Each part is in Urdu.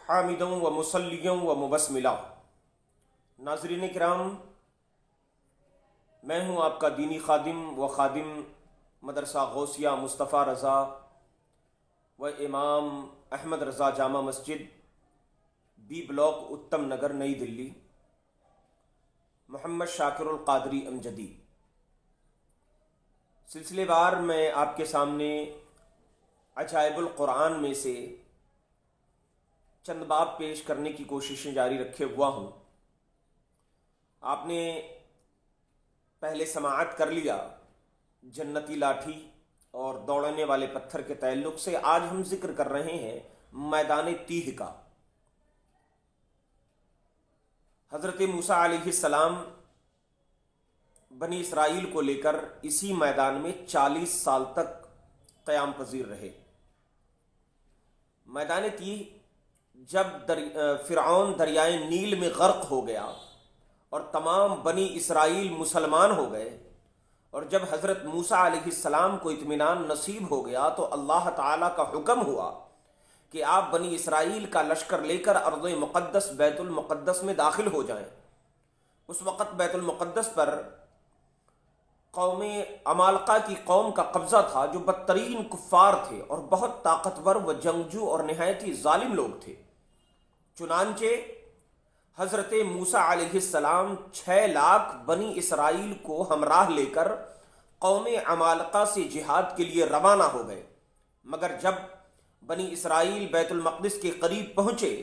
حامدوں و مسلیوں و مبسملا۔ ناظرین کرام، میں ہوں آپ کا دینی خادم و خادم مدرسہ غوثیہ مصطفیٰ رضا و امام احمد رضا جامع مسجد، بی بلاک، اتم نگر، نئی دلی، محمد شاکر القادری امجدی۔ سلسلے وار میں آپ کے سامنے عجائب القرآن میں سے چند باب پیش کرنے کی کوششیں جاری رکھے ہوا ہوں۔ آپ نے پہلے سماعت کر لیا جنتی لاٹھی اور دوڑنے والے پتھر کے تعلق سے۔ آج ہم ذکر کر رہے ہیں میدان تیہ کا۔ حضرت موسیٰ علیہ السلام بنی اسرائیل کو لے کر اسی میدان میں 40 سال تک قیام پذیر رہے۔ میدان تیہ جب فرعون دریائے نیل میں غرق ہو گیا اور تمام بنی اسرائیل مسلمان ہو گئے، اور جب حضرت موسیٰ علیہ السلام کو اطمینان نصیب ہو گیا تو اللہ تعالیٰ کا حکم ہوا کہ آپ بنی اسرائیل کا لشکر لے کر ارض مقدس بیت المقدس میں داخل ہو جائیں۔ اس وقت بیت المقدس پر قوم عمالقہ کی قوم کا قبضہ تھا، جو بدترین کفار تھے اور بہت طاقتور و جنگجو اور نہایت ہی ظالم لوگ تھے۔ چنانچہ حضرت موسیٰ علیہ السلام 6 لاکھ بنی اسرائیل کو ہمراہ لے کر قوم عمالقہ سے جہاد کے لیے روانہ ہو گئے، مگر جب بنی اسرائیل بیت المقدس کے قریب پہنچے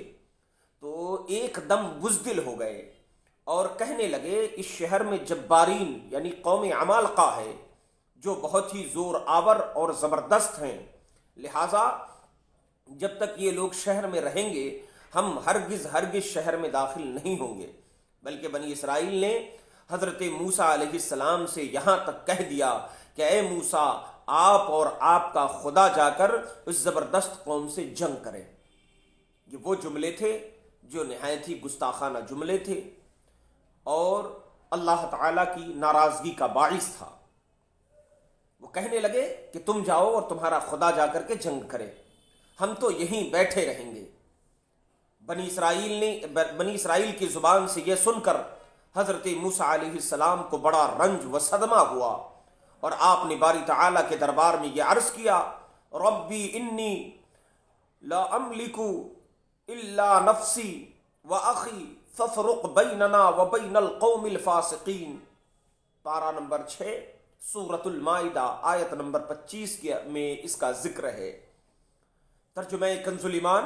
تو ایک دم بزدل ہو گئے اور کہنے لگے اس شہر میں جبارین یعنی قوم عمالقہ ہے جو بہت ہی زور آور اور زبردست ہیں، لہٰذا جب تک یہ لوگ شہر میں رہیں گے ہم ہرگز شہر میں داخل نہیں ہوں گے۔ بلکہ بنی اسرائیل نے حضرت موسیٰ علیہ السلام سے یہاں تک کہہ دیا کہ اے موسیٰ، آپ اور آپ کا خدا جا کر اس زبردست قوم سے جنگ کریں۔ یہ وہ جملے تھے جو نہایت ہی گستاخانہ جملے تھے اور اللہ تعالیٰ کی ناراضگی کا باعث تھا۔ وہ کہنے لگے کہ تم جاؤ اور تمہارا خدا جا کر کے جنگ کرے، ہم تو یہیں بیٹھے رہیں گے۔ بنی اسرائیل کی زبان سے یہ سن کر حضرت موسیٰ علیہ السلام کو بڑا رنج و صدمہ ہوا، اور آپ نے باری تعالیٰ کے دربار میں یہ عرض کیا، ربی انی لا املک الا نفسی و اخی ففرق بیننا و بین القوم الفاسقین۔ پارہ نمبر 6 سورۃ المائدہ آیت نمبر 25 میں اس کا ذکر ہے۔ ترجمہ کنز ایمان،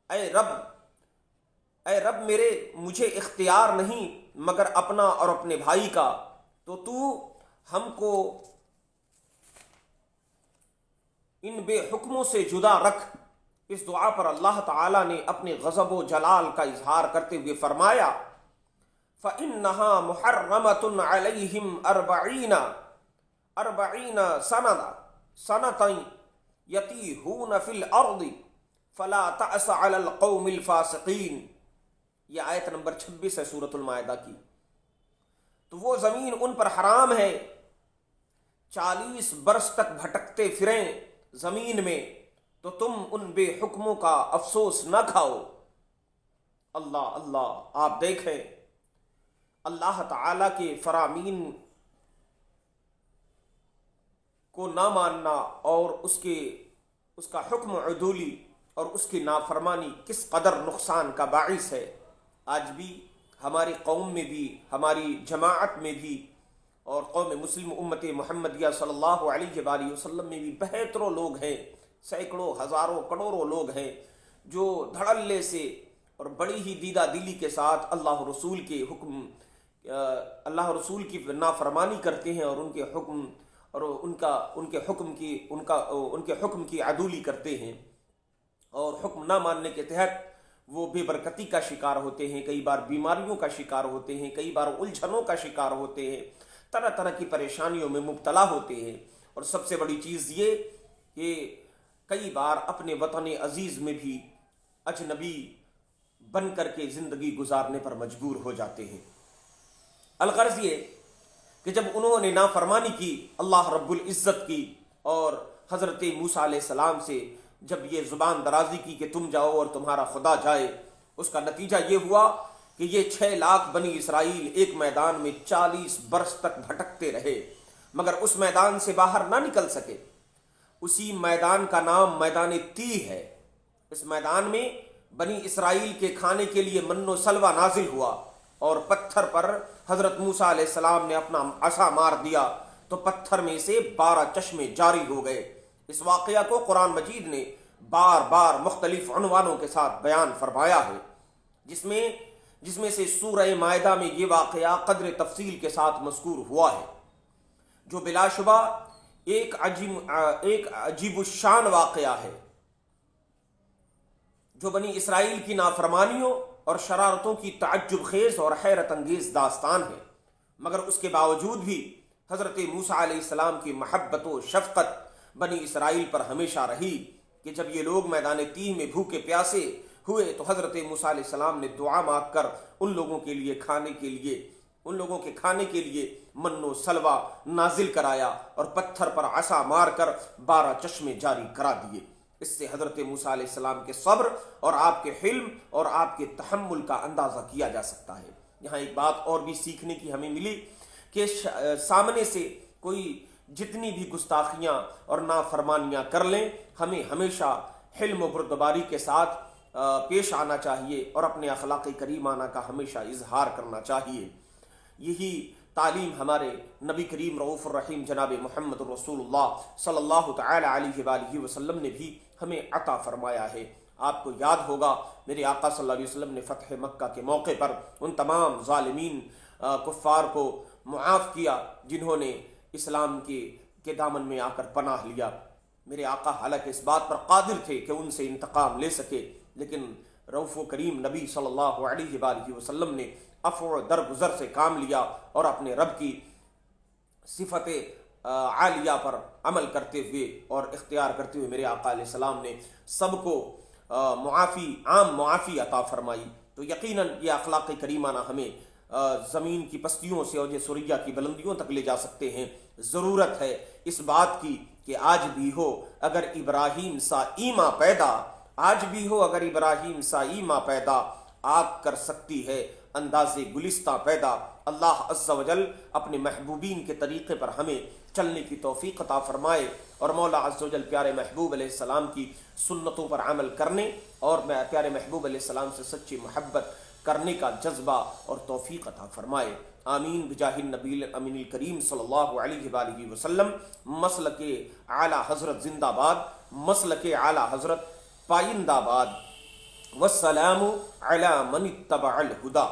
اے رب میرے، مجھے اختیار نہیں مگر اپنا اور اپنے بھائی کا، تو ہم کو ان بے حکموں سے جدا رکھ۔ اس دعا پر اللہ تعالیٰ نے اپنے غضب و جلال کا اظہار کرتے ہوئے فرمایا، فَإِنَّهَا مُحَرَّمَةٌ عَلَيْهِمْ أَرْبَعِينَ سَنَةً يَتِيهُونَ فِي الْأَرْضِ فَلَا تَأْسَ عَلَى الْقَوْمِ الْفَاسِقِينَ۔ یہ آیت نمبر 26 ہے سورۃ المائدہ کی۔ تو وہ زمین ان پر حرام ہے، 40 برس تک بھٹکتے پھریں زمین میں، تو تم ان بے حکموں کا افسوس نہ کھاؤ۔ اللہ آپ دیکھیں، اللہ تعالیٰ کے فرامین کو نہ ماننا اور اس کا حکم عدولی اور اس کی نافرمانی کس قدر نقصان کا باعث ہے۔ آج بھی ہماری قوم میں بھی، ہماری جماعت میں بھی اور قوم مسلم امت محمدیہ صلی اللہ علیہ وآلہ وسلم میں بھی بہتروں لوگ ہیں، سینکڑوں ہزاروں کروڑوں لوگ ہیں جو دھڑلے سے اور بڑی ہی دیدہ دلی کے ساتھ اللہ رسول کی نافرمانی کرتے ہیں اور ان کے حکم اور ان کے حکم کی عدولی کرتے ہیں، اور حکم نہ ماننے کے تحت وہ بے برکتی کا شکار ہوتے ہیں، کئی بار بیماریوں کا شکار ہوتے ہیں، کئی بار الجھنوں کا شکار ہوتے ہیں، طرح طرح کی پریشانیوں میں مبتلا ہوتے ہیں۔ اور سب سے بڑی چیز یہ کہ کئی بار اپنے وطن عزیز میں بھی اجنبی بن کر کے زندگی گزارنے پر مجبور ہو جاتے ہیں۔ الغرض یہ کہ جب انہوں نے نافرمانی کی اللہ رب العزت کی اور حضرت موسیٰ علیہ السلام سے جب یہ زبان درازی کی کہ تم جاؤ اور تمہارا خدا جائے، اس کا نتیجہ یہ ہوا کہ یہ 6 لاکھ بنی اسرائیل ایک میدان میں 40 برس تک بھٹکتے رہے مگر اس میدان سے باہر نہ نکل سکے۔ اسی میدان کا نام میدان تی ہے۔ اس میدان میں بنی اسرائیل کے کھانے کے لیے من و سلوہ نازل ہوا، اور پتھر پر حضرت موسیٰ علیہ السلام نے اپنا عصا مار دیا تو پتھر میں سے 12 چشمے جاری ہو گئے۔ اس واقعہ کو قرآن مجید نے بار بار مختلف عنوانوں کے ساتھ بیان فرمایا ہے، جس میں سے سورہ مائدہ میں یہ واقعہ قدر تفصیل کے ساتھ مذکور ہوا ہے، جو بلا شبہ ایک عجیب الشان واقعہ ہے، جو بنی اسرائیل کی نافرمانیوں اور شرارتوں کی تعجب خیز اور حیرت انگیز داستان ہے۔ مگر اس کے باوجود بھی حضرت موسیٰ علیہ السلام کی محبت و شفقت بنی اسرائیل پر ہمیشہ رہی کہ جب یہ لوگ میدان تیہ میں بھوکے پیاسے ہوئے تو حضرت موسیٰ علیہ السلام نے دعا مانگ کر ان لوگوں کے کھانے کے لیے من و سلوہ نازل کرایا اور پتھر پر عصا مار کر 12 چشمے جاری کرا دیے۔ اس سے حضرت موسیٰ علیہ السلام کے صبر اور آپ کے حلم اور آپ کے تحمل کا اندازہ کیا جا سکتا ہے۔ یہاں ایک بات اور بھی سیکھنے کی ہمیں ملی کہ سامنے سے کوئی جتنی بھی گستاخیاں اور نافرمانیاں کر لیں، ہمیں ہمیشہ حلم و بردباری کے ساتھ پیش آنا چاہیے اور اپنے اخلاق کریمانہ کا ہمیشہ اظہار کرنا چاہیے۔ یہی تعلیم ہمارے نبی کریم رؤوف الرحیم جناب محمد رسول اللہ صلی اللہ تعالی علیہ وآلہ وسلم نے بھی ہمیں عطا فرمایا ہے۔ آپ کو یاد ہوگا میرے آقا صلی اللہ علیہ وسلم نے فتح مکہ کے موقع پر ان تمام ظالمین کفار کو معاف کیا جنہوں نے اسلام کے دامن میں آ کر پناہ لیا۔ میرے آقا حالانکہ اس بات پر قادر تھے کہ ان سے انتقام لے سکے، لیکن رؤوف و کریم نبی صلی اللہ علیہ وآلہ وسلم نے عفو درگزر سے کام لیا اور اپنے رب کی صفت عالیہ پر عمل کرتے ہوئے اور اختیار کرتے ہوئے میرے آقا علیہ السلام نے سب کو عام معافی عطا فرمائی۔ تو یقیناً یہ اخلاق کریمانہ ہمیں زمین کی پستیوں سے اور سریہ کی بلندیوں تک لے جا سکتے ہیں۔ ضرورت ہے اس بات کی کہ آج بھی ہو اگر ابراہیم سا ایماں پیدا، آج بھی ہو اگر ابراہیم سا ایماں پیدا، آگ کر سکتی ہے انداز گلستہ پیدا۔ اللہ عز و جل اپنے محبوبین کے طریقے پر ہمیں چلنے کی توفیق عطا فرمائے، اور مولا عز و جل پیارے محبوب علیہ السلام کی سنتوں پر عمل کرنے اور پیارے محبوب علیہ السلام سے سچی محبت کرنے کا جذبہ اور توفیق عطا فرمائے۔ آمین بجاہ النبی الامین الکریم صلی اللہ علیہ وآلہ وسلم۔ مسلک اعلیٰ حضرت زندہ باد، مسلک اعلیٰ حضرت پائندہ باد، والسلام علی من اتبع الہدی۔